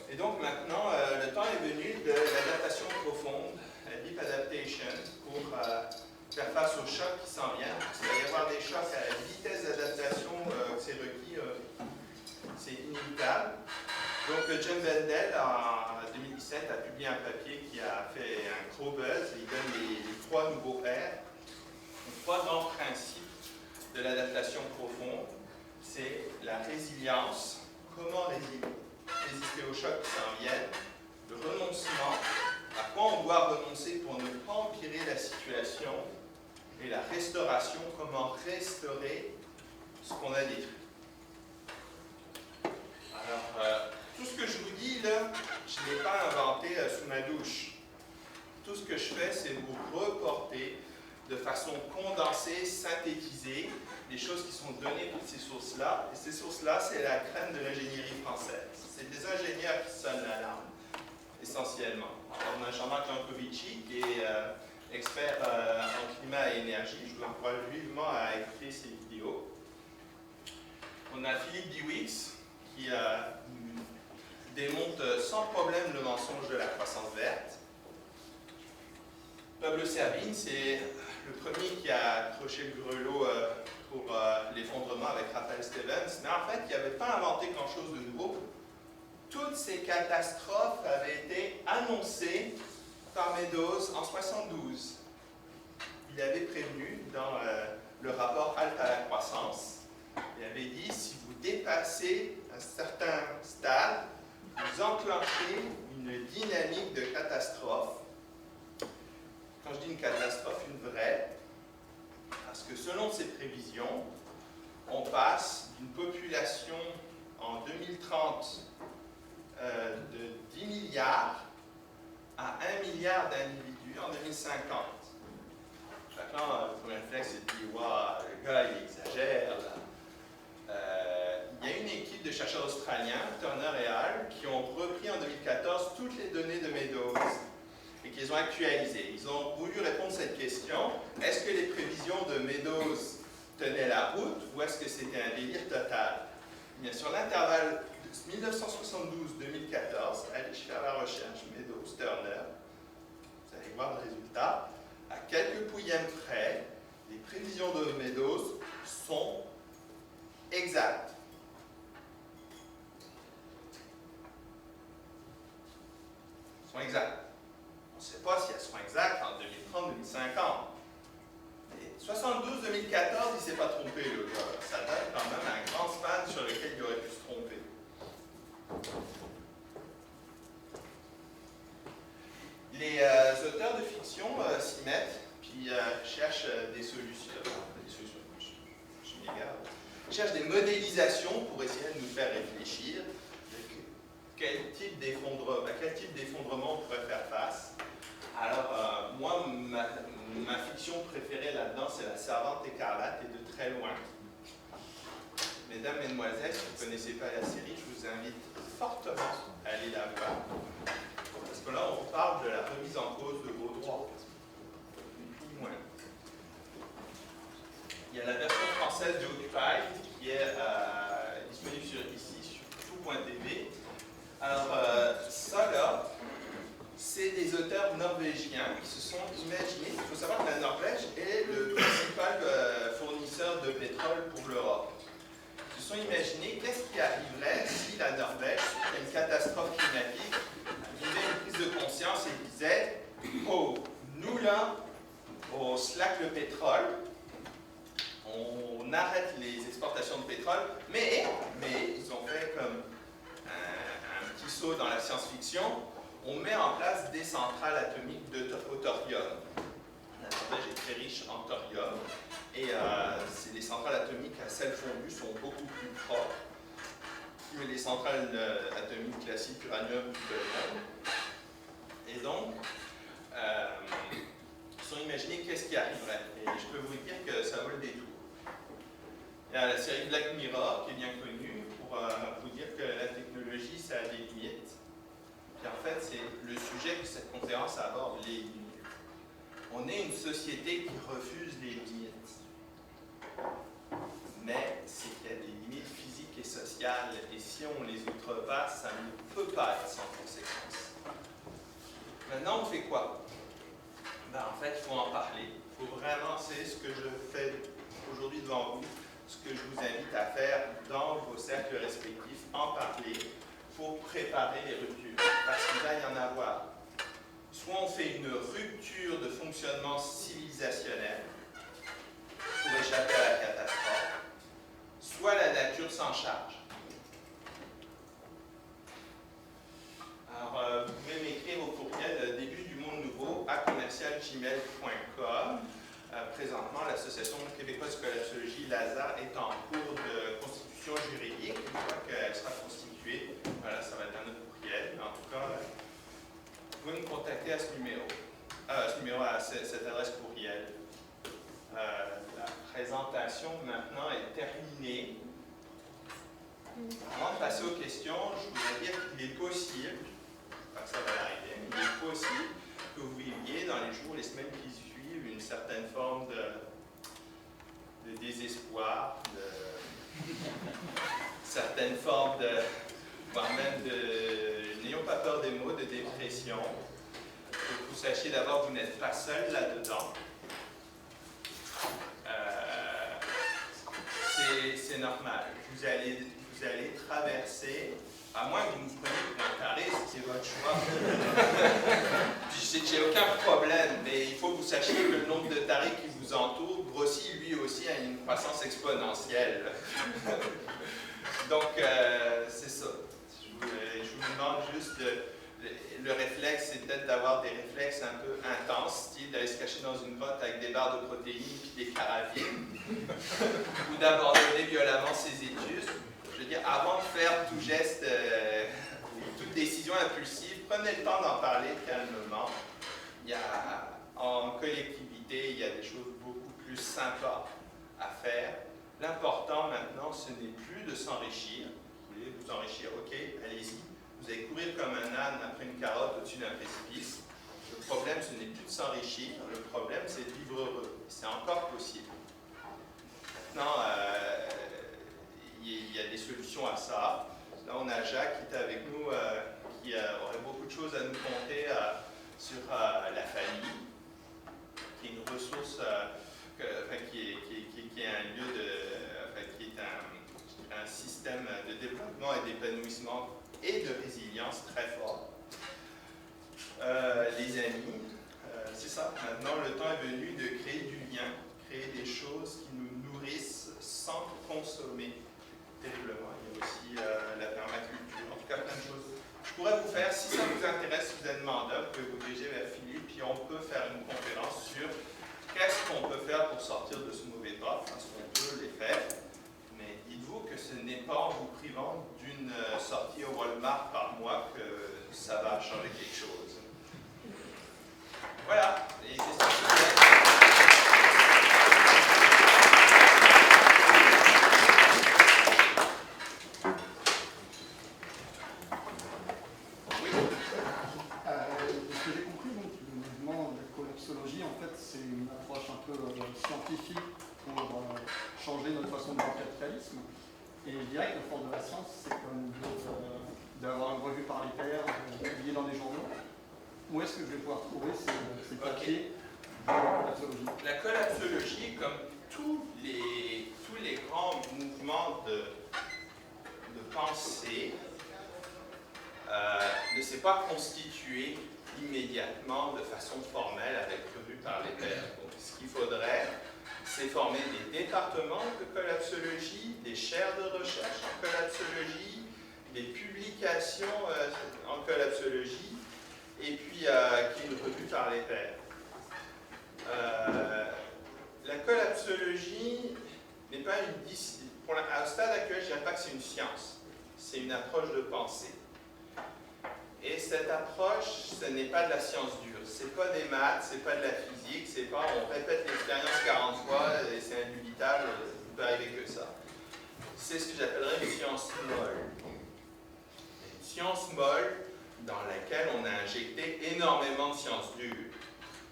Et donc maintenant, le temps est venu de l'adaptation profonde, la deep adaptation, pour faire face aux chocs qui s'en viennent. Il va y avoir des chocs à la vitesse d'adaptation que c'est requis, c'est inévitable. Donc John Bendel, en 2017, a publié un papier qui a fait un gros buzz. Il donne les 3 nouveaux R, les 3 grands principes de l'adaptation profonde. C'est la résilience, comment résister aux chocs qui s'en viennent, le renoncement, à quoi on doit renoncer pour ne pas empirer la situation, et la restauration, comment restaurer ce qu'on a détruit. Alors, tout ce que je vous dis là, je ne l'ai pas inventé sous ma douche. Tout ce que je fais, c'est vous reporter de façon condensée, synthétisée, les choses qui sont données par ces sources-là. Et ces sources-là, c'est la crème de l'ingénierie française. C'est des ingénieurs qui sonnent l'alarme, essentiellement. Alors, on a Jean-Marc Jancovici, qui est expert en climat et énergie. Je vous encourage vivement à écouter ses vidéos. On a Philippe Diewix, qui démonte sans problème le mensonge de la croissance verte. Pablo Servigne, c'est le premier qui a accroché le grelot pour l'effondrement avec Raphaël Stevens, mais en fait, il n'avait pas inventé grand-chose de nouveau. Toutes ces catastrophes avaient été annoncées par Meadows en 1972. Il avait prévenu dans le rapport Halte à la croissance, il avait dit, si vous dépassez un certain stade, vous enclenchez une dynamique de catastrophe. Quand je dis une catastrophe, une vraie, parce que selon ces prévisions, on passe d'une population en 2030 de 10 milliards à 1 milliard d'individus en 2050. Là, le premier réflexe, c'est de dire, waouh, le gars, il exagère. Il y a une équipe de chercheurs australiens, Turner et Hall, qui ont repris en 2014 toutes les données de Meadows et qu'ils ont actualisées. Ils ont voulu répondre à cette question, est-ce que les prévisions de Meadows tenaient la route ou est-ce que c'était un délire total? Bien, sur l'intervalle 1972-2014, allez faire la recherche Meadows, Turner, vous allez voir le résultat. À quelques pouillèmes près, les prévisions de Meadows sont exactes. exactes. On ne sait pas si elles seront exactes en 2030-2050. Mais 72-2014, il ne s'est pas trompé, le gars. Ça donne quand même un grand span sur lequel il aurait pu se tromper. Les auteurs de fiction s'y mettent, puis cherchent des solutions. Je m'égare. Cherchent des modélisations pour essayer de nous faire réfléchir à quel type d'effondrement on pourrait faire face. Alors, moi, ma fiction préférée là-dedans, c'est La Servante écarlate, et de très loin. Mesdames, Mesdemoiselles, si vous ne connaissez pas la série, je vous invite fortement à aller la voir. Parce que là, on parle de la remise en cause de vos droits. Ni plus ni moins. Il y a la version française de Occupy qui est disponible ici sur tout.tv. Alors, ça là, c'est des auteurs norvégiens qui se sont imaginés. Il faut savoir que la Norvège est le principal fournisseur de pétrole pour l'Europe. Ils se sont imaginés qu'est-ce qui arriverait si la Norvège, suite à une catastrophe climatique, vivait une prise de conscience et disait « Oh, nous là, on slack le pétrole, on arrête les exportations de pétrole, mais ils ont fait comme un petit saut dans la science-fiction, on met en place des centrales atomiques au thorium. La Norvège est très riche en thorium, et les centrales atomiques à sel fondu sont beaucoup plus propres que les centrales atomiques classiques uranium ou plutonium. Et donc, ils se sont imaginés qu'est-ce qui arriverait. Et je peux vous dire que ça vaut le détour. Il y a la série Black Mirror qui est bien connue pour vous dire que la technologie, ça a des limites. Puis en fait, c'est le sujet que cette conférence aborde, les limites. On est une société qui refuse les limites. Mais c'est qu'il y a des limites physiques et sociales, et si on les outrepasse, ça ne peut pas être sans conséquence. Maintenant, on fait quoi? Ben, en fait, il faut en parler. Il faut vraiment, c'est ce que je fais aujourd'hui devant vous, ce que je vous invite à faire dans vos cercles respectifs, en parler pour préparer les ruptures. Parce qu'il va y en avoir. Soit on fait une rupture de fonctionnement civilisationnel pour échapper à la catastrophe, soit la nature s'en charge. Alors, vous pouvez m'écrire au courriel début du monde nouveau à commercial@gmail.com. Présentement, l'Association québécoise de collapsologie, l'ASA, est en cours de constitution juridique. Une fois qu'elle sera constituée, voilà, ça va être un autre courriel. Mais en tout cas, vous pouvez me contacter à ce numéro, à cette adresse courriel. La présentation maintenant est terminée. Avant de passer aux questions, je voudrais dire qu'il est possible, pas que ça va arriver, mais il est possible que vous viviez dans les jours, les semaines qui suivent une certaine forme de désespoir, certaine forme de, voire même de, n'ayons pas peur des mots, de dépression. Que vous sachiez d'abord que vous n'êtes pas seul là-dedans. C'est normal. Vous allez traverser, à moins que vous nous preniez pour un taré, c'est votre choix. Puis j'ai aucun problème, mais il faut que vous sachiez que le nombre de tarés qui vous entourent grossit lui aussi à une croissance exponentielle. Donc, c'est ça. Je vous demande juste le réflexe, c'est peut-être d'avoir des réflexes un peu intenses, style d'aller se cacher dans une grotte avec des barres de protéines et des carabines, ou d'abandonner violemment ses études. Je veux dire, avant de faire tout geste, toute décision impulsive, prenez le temps d'en parler calmement. Il y a, en collectivité, il y a des choses beaucoup plus sympas à faire. L'important maintenant, ce n'est plus de s'enrichir. Vous voulez vous enrichir, ok, allez-y. Vous allez courir comme un âne après une carotte au-dessus d'un précipice. Le problème, ce n'est plus de s'enrichir. Le problème, c'est de vivre heureux. C'est encore possible. Maintenant, il y a des solutions à ça. Là, on a Jacques qui est avec nous, qui aurait beaucoup de choses à nous conter sur la famille, qui est une ressource, qui est un lieu qui est un système de développement et d'épanouissement et de résilience très fort. les amis, c'est ça, maintenant le temps est venu de créer du lien, créer des choses qui nous nourrissent sans consommer terriblement. Il y a aussi la permaculture, en tout cas plein de choses. Je pourrais vous faire, si ça vous intéresse, si vous êtes demandeur, vous pouvez vous diriger vers Philippe, puis on peut faire une conférence sur qu'est-ce qu'on peut faire pour sortir de ce mauvais pas, parce qu'on peut les faire. Mais dites-vous que ce n'est pas en vous privant d'une sortie au Walmart par mois que ça va changer quelque chose. Voilà, les questions. Ce que j'ai compris, donc, le mouvement de collapsologie, en fait, c'est une approche un peu scientifique pour changer notre façon de voir le capitalisme. Et je dirais que la force de la science, c'est comme d'avoir une revue par les pairs, publiée dans des journaux. Où est-ce que je vais pouvoir trouver ces papiers de la collapsologie? La collapsologie, comme tous les grands mouvements de pensée, ne s'est pas constitué immédiatement de façon formelle avec revue par les pairs. Donc, ce qu'il faudrait, c'est former des départements de collapsologie, des chaires de recherche en collapsologie, des publications en collapsologie, et puis qu'il y ait une revue par les pairs. La collapsologie n'est pas une discipline. Au stade actuel, je ne dirais pas que c'est une science, c'est une approche de pensée. Et cette approche, ce n'est pas de la science dure, c'est pas des maths, c'est pas de la physique, c'est pas on répète l'expérience 40 fois et c'est indubitable, il ne peut arriver que ça. C'est ce que j'appellerais une science molle. Une science molle dans laquelle on a injecté énormément de sciences dures.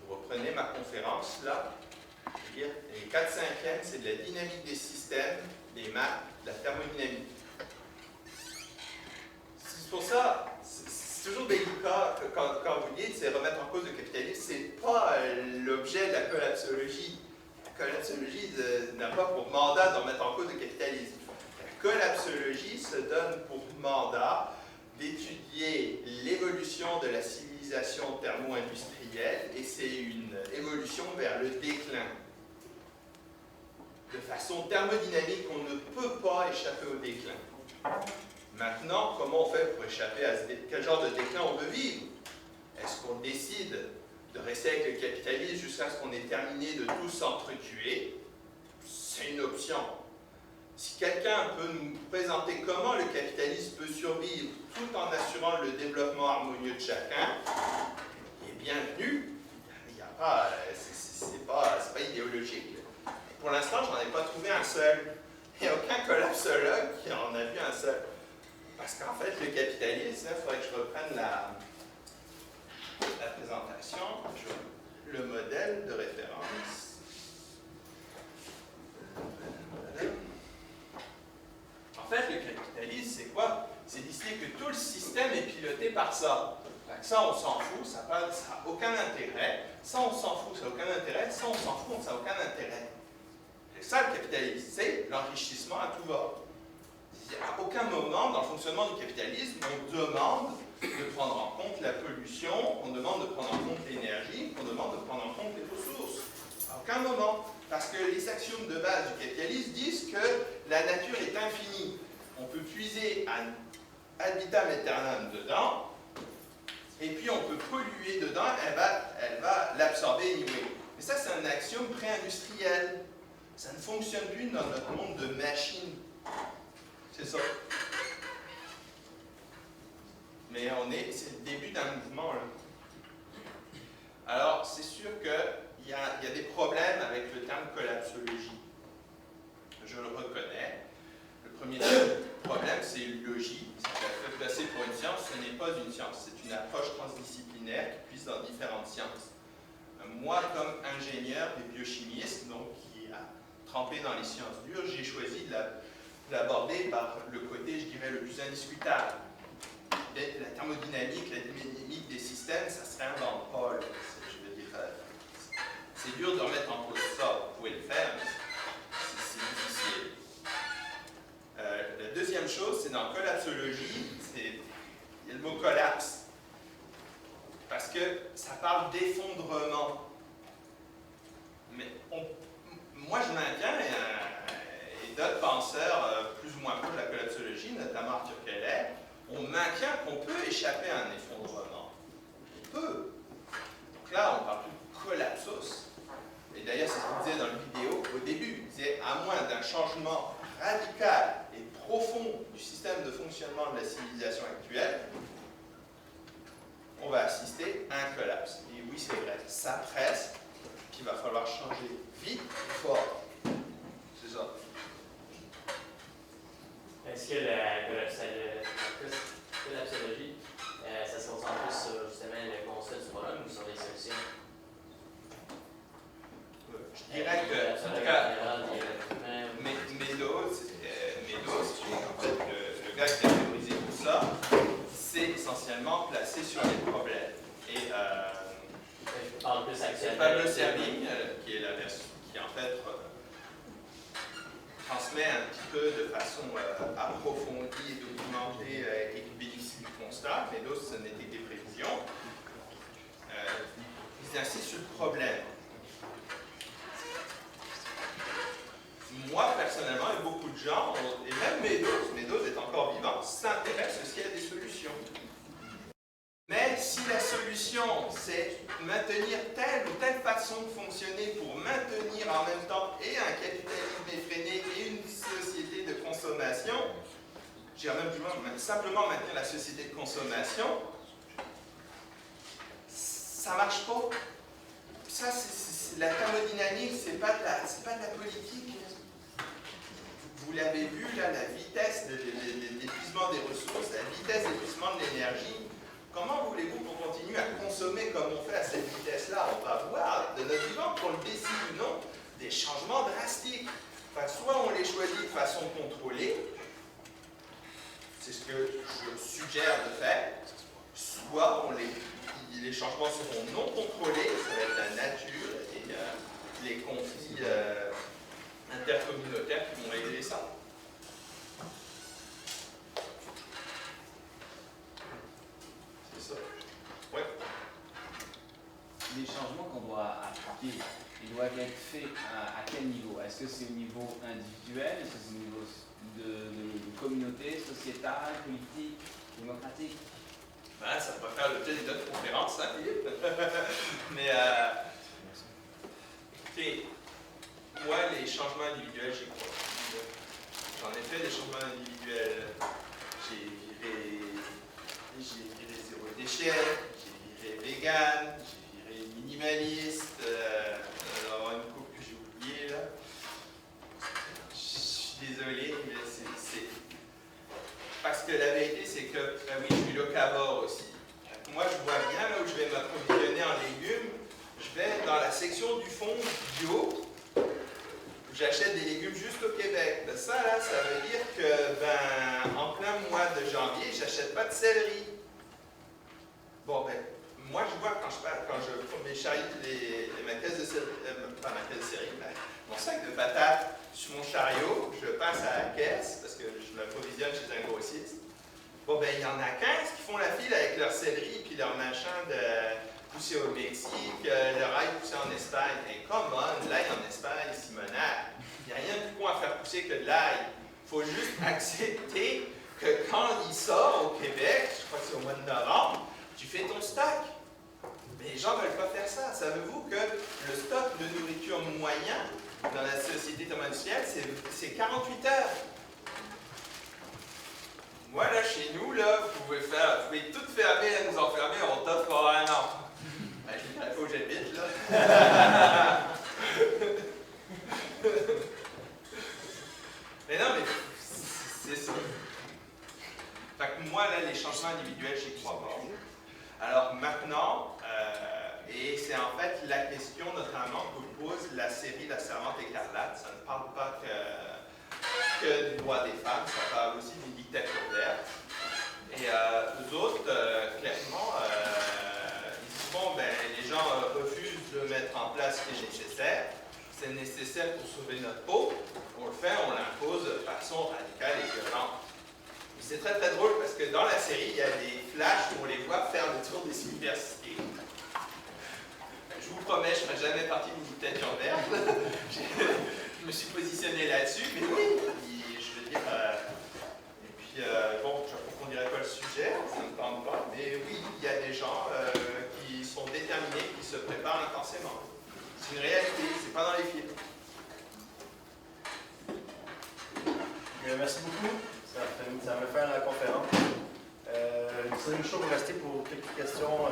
Vous reprenez ma conférence là, je veux dire, les 4/5e, c'est de la dynamique des systèmes, des maths, de la thermodynamique. C'est pour ça, c'est toujours délicat quand vous dites c'est remettre en cause le capitalisme, c'est pas l'objet de la collapsologie. La collapsologie n'a pas pour mandat de remettre en cause le capitalisme. La collapsologie se donne pour mandat d'étudier l'évolution de la civilisation thermo-industrielle et c'est une évolution vers le déclin. De façon thermodynamique, on ne peut pas échapper au déclin. Maintenant, comment on fait pour échapper à quel genre de déclin on veut vivre? Est-ce qu'on décide de rester avec le capitalisme jusqu'à ce qu'on ait terminé de tout s'entretuer? C'est une option. Si quelqu'un peut nous présenter comment le capitalisme peut survivre tout en assurant le développement harmonieux de chacun, il est bienvenu. Il n'y a pas, c'est pas idéologique. Pour l'instant, je n'en ai pas trouvé un seul. Il n'y a aucun collapsologue qui en a vu un seul. Parce qu'en fait, le capitalisme, il faudrait que je reprenne la présentation, le modèle de référence. En fait, le capitalisme, c'est quoi? C'est d'essayer que tout le système est piloté par ça. Ça, on s'en fout, ça n'a aucun intérêt. Ça, on s'en fout, ça n'a aucun intérêt. Ça, on s'en fout, ça n'a aucun intérêt. C'est ça le capitalisme, c'est l'enrichissement à tout va. À aucun moment dans le fonctionnement du capitalisme, on demande de prendre en compte la pollution, on demande de prendre en compte l'énergie, on demande de prendre en compte les ressources. À aucun moment. Parce que les axiomes de base du capitalisme disent que la nature est infinie. On peut puiser ad vitam aeternam dedans, et puis on peut polluer dedans, elle va l'absorber anyway. Mais ça, c'est un axiome pré-industriel. Ça ne fonctionne plus dans notre monde de machines. C'est ça. Mais c'est le début d'un mouvement, là. Alors, c'est sûr qu'il y a des problèmes avec le terme collapsologie. Je le reconnais. Le premier problème, c'est logie. Ça fait passer pour une science, ce n'est pas une science. C'est une approche transdisciplinaire qui puise dans différentes sciences. Moi, comme ingénieur et biochimiste, donc qui a trempé dans les sciences dures, j'ai choisi de l'aborder par le côté, je dirais, le plus indiscutable. La thermodynamique, la dynamique des systèmes, ça se réinvente pas. Je veux dire, c'est dur de remettre en cause ça. Vous pouvez le faire, mais c'est difficile. La deuxième chose, c'est dans collapsologie, il y a le mot collapse. Parce que ça parle d'effondrement. Mais moi, je maintiens, et d'autres penseurs plus ou moins proches de la collapsologie, notamment Arthur Keller, on maintient qu'on peut échapper à un effondrement. On peut. Donc là, on parle plus de collapsos. Et d'ailleurs, c'est ce qu'on disait dans la vidéo au début. Il disait, à moins d'un changement radical et profond du système de fonctionnement de la civilisation actuelle, on va assister à un collapse. Et oui, c'est vrai, ça presse, puis il va falloir changer vite, fort. C'est ça. Est-ce que la collapsologie, ça se concentre plus sur justement le constat du problème ou sur les solutions? Je dirais que, en tout cas, Meadows, qui est en fait le gars qui a théorisé tout ça, c'est essentiellement placé sur les problèmes. Et je parle plus actuellement. Pablo Servigne, qui est la version qui en fait transmet un petit peu de façon approfondie et documentée et qui bénéficie du constat. Meadows, ce n'était que des prévisions. Ils insistent sur le problème. Moi, personnellement, et beaucoup de gens, et même Meadows est encore vivant, s'intéressent aussi à des solutions. Mais si la solution, c'est maintenir telle ou telle façon de fonctionner pour maintenir en même temps et un capitalisme effréné et une société de consommation, j'irais même plus loin, simplement maintenir la société de consommation, ça ne marche pas. Ça, c'est la thermodynamique, c'est pas de la politique. Vous l'avez vu, là, la vitesse de l'épuisement des ressources, la vitesse d'épuisement de l'énergie. Comment voulez-vous qu'on continue à consommer comme on fait à cette vitesse-là? On va voir de notre vivant, qu'on le décide ou non, des changements drastiques. Enfin, soit on les choisit de façon contrôlée, c'est ce que je suggère de faire, soit les changements seront non contrôlés, ça va être la nature et les conflits intercommunautaires qui vont régler ça. C'est ça. Ouais. Les changements qu'on doit appliquer, ils doivent être faits à quel niveau? Est-ce que c'est au niveau individuel? Est-ce que c'est au niveau de communauté, sociétale, politique, démocratique? Ben, ça pourrait faire l'objet d'une autre conférence, hein, Philippe? Mais, écoutez, moi, les changements individuels, j'y crois. J'en ai fait des changements individuels. J'ai viré zéro déchet, j'ai viré vegan, j'ai viré minimaliste. Alors, une coupe que j'ai oubliée, là. Je suis désolé, mais c'est... Parce que la vérité, c'est que, ben oui, je suis locavore aussi. Moi, je vois bien là où je vais m'approvisionner en légumes. Je vais dans la section du fond bio. J'achète des légumes juste au Québec. Ben ça, là, ça veut dire que, en plein mois de janvier, j'achète pas de céleri. Bon, ben, moi, je vois quand je charrie ma caisse de céleri, pas ma caisse de céleri, mais mon sac de patates sur mon chariot, je passe à la caisse, parce que je m'approvisionne chez un grossiste. Bon, ben, il y en a 15 qui font la file avec leur céleri puis leur machin de poussé au Mexique, leur ail poussé en Espagne. Et come on, l'ail en Espagne, Simonac. Il n'y a rien de plus bon à faire pousser que de l'ail. Il faut juste accepter que quand il sort au Québec, je crois que c'est au mois de novembre, tu fais ton stock. Mais les gens ne veulent pas faire ça. Savez-vous que le stock de nourriture moyen dans la société thermo-industrielle, c'est 48 heures. Moi, là, chez nous, là, vous pouvez tout fermer, nous enfermer, on t'offre un an. Ben, je ne dirais pas où j'habite, là. Mais non, mais c'est ça. Fait que moi, là, les changements individuels, j'y crois pas. Alors maintenant, et c'est en fait la question notamment que pose la série La Servante écarlate. Ça ne parle pas que du droit des femmes, ça parle aussi d'une dictature verte. Et eux autres, clairement, ils disent bon, ben, les gens refusent de mettre en place ce qui est nécessaire. C'est nécessaire pour sauver notre peau. On le fait, on l'impose de façon radicale et violente. C'est très très drôle parce que dans la série, il y a des flashs où on les voit faire le tour des universités. gens qui sont déterminés, qui se préparent intensément. C'est une réalité, c'est pas dans les films. Merci beaucoup. Ça me fait la conférence. C'est une chose pour rester pour quelques questions